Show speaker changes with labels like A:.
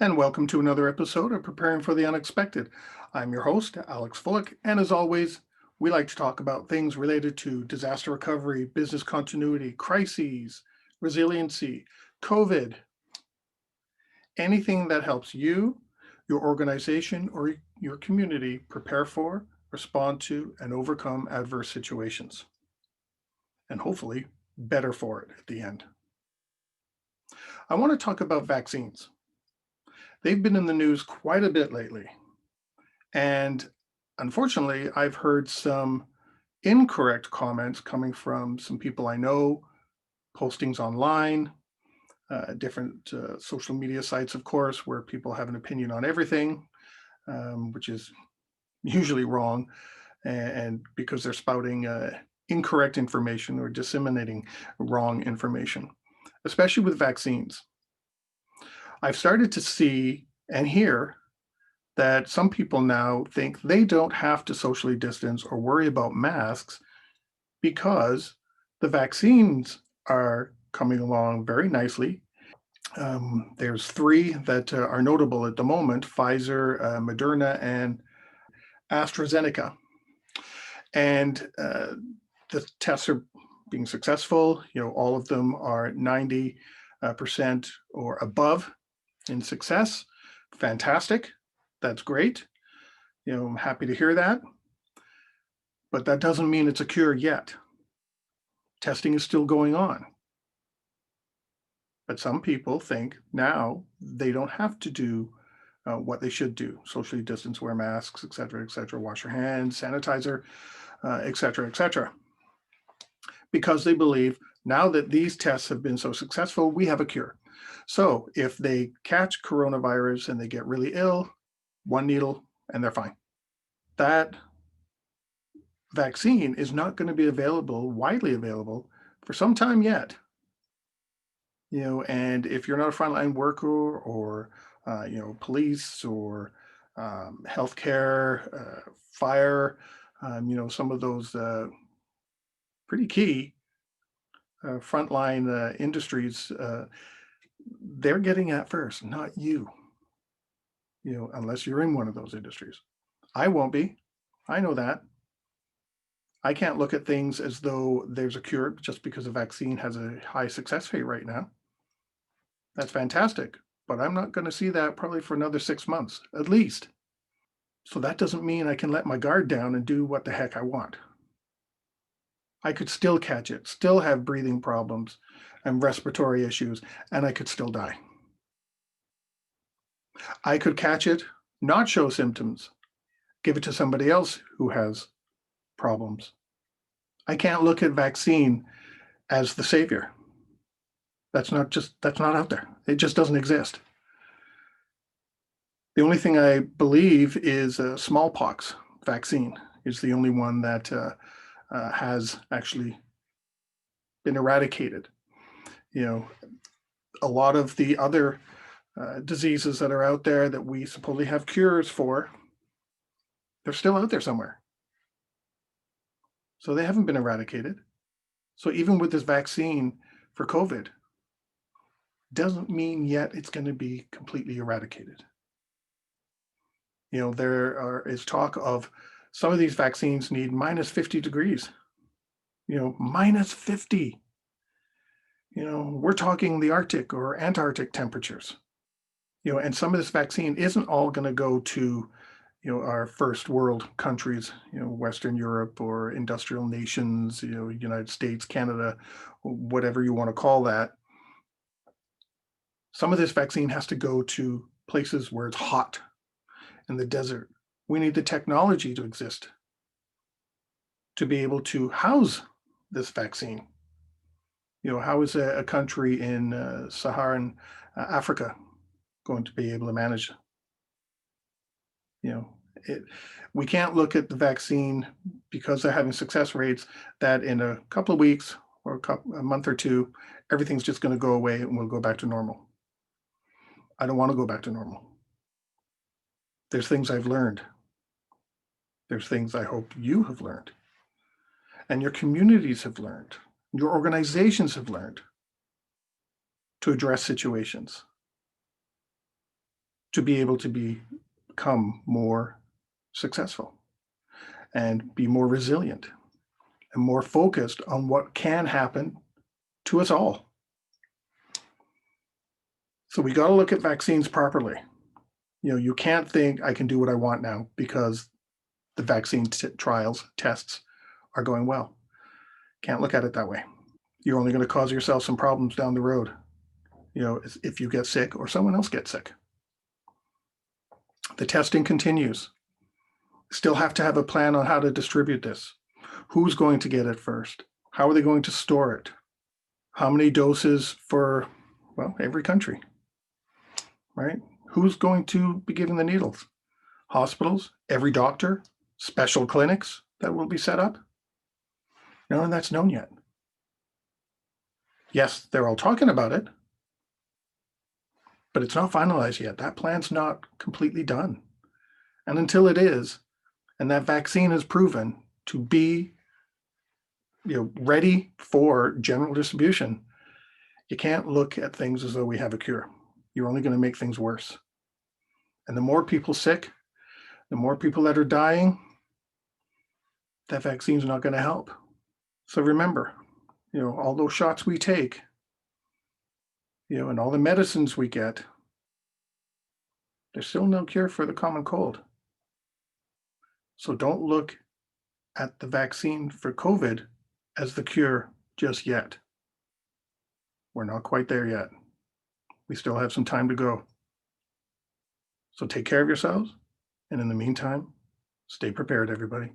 A: And welcome to another episode of Preparing for the Unexpected. I'm your host, Alex Fullick, and as always, we like to talk about things related to disaster recovery, business continuity, crises, resiliency, COVID, anything that helps you, your organization, or your community prepare for, respond to, and overcome adverse situations, and hopefully better for it at the end. I want to talk about vaccines. They've been in the news quite a bit lately. And unfortunately, I've heard some incorrect comments coming from some people I know, postings online, different social media sites, of course, where people have an opinion on everything, which is usually wrong, and because they're spouting incorrect information or disseminating wrong information, especially with vaccines. I've started to see and hear that some people now think they don't have to socially distance or worry about masks because the vaccines are coming along very nicely. There's three that are notable at the moment: Pfizer, Moderna, and AstraZeneca. And the tests are being successful. All of them are 90% or above in success. Fantastic. That's great. I'm happy to hear that. But that doesn't mean it's a cure yet. Testing is still going on. But some people think now they don't have to do what they should do: socially distance, wear masks, et cetera, wash your hands, sanitizer, et cetera, because they believe now that these tests have been so successful, we have a cure. So if they catch coronavirus and they get really ill, one needle and they're fine. That vaccine is not going to be widely available for some time yet. And if you're not a frontline worker or, police or healthcare, fire, some of those pretty key frontline industries, they're getting at first, not you, unless you're in one of those industries. I won't be. I know that. I can't look at things as though there's a cure just because a vaccine has a high success rate right now. That's fantastic, but I'm not going to see that probably for another 6 months at least. So that doesn't mean I can let my guard down and do what the heck I want. I could still catch it, still have breathing problems and respiratory issues, and I could still die. I could catch it, not show symptoms, give it to somebody else who has problems. I can't look at vaccine as the savior. That's not out there. It just doesn't exist. The only thing I believe is a smallpox vaccine is the only one that has actually been eradicated. A lot of the other diseases that are out there that we supposedly have cures for, they're still out there somewhere. So they haven't been eradicated. So even with this vaccine for COVID, doesn't mean yet it's going to be completely eradicated. There is talk of some of these vaccines need minus 50 degrees, minus 50. We're talking the Arctic or Antarctic temperatures, and some of this vaccine isn't all going to go to, our first world countries, Western Europe or industrial nations, United States, Canada, whatever you want to call that. Some of this vaccine has to go to places where it's hot in the desert. We need the technology to exist to be able to house this vaccine. How is a country in Saharan Africa going to be able to manage? We can't look at the vaccine because they're having success rates that in a couple of weeks or a month or two, everything's just going to go away and we'll go back to normal. I don't want to go back to normal. There's things I've learned. There's things I hope you have learned. And your communities have learned. Your organizations have learned to address situations. to be able to become more successful and be more resilient and more focused on what can happen to us all. So we got to look at vaccines properly. You can't think I can do what I want now because the vaccine trials, tests are going well. Can't look at it that way. You're only going to cause yourself some problems down the road, if you get sick or someone else gets sick. The testing continues. Still have to have a plan on how to distribute this. Who's going to get it first? How are they going to store it? How many doses for, every country, right? Who's going to be giving the needles? Hospitals, every doctor, special clinics that will be set up? None of that's known yet. Yes, they're all talking about it, but it's not finalized yet. That plan's not completely done. And until it is, and that vaccine is proven to be ready for general distribution, you can't look at things as though we have a cure. You're only going to make things worse. And the more people sick, the more people that are dying, that vaccine's not going to help. So remember, all those shots we take, and all the medicines we get, there's still no cure for the common cold. So don't look at the vaccine for COVID as the cure just yet. We're not quite there yet. We still have some time to go. So take care of yourselves. And in the meantime, stay prepared, everybody.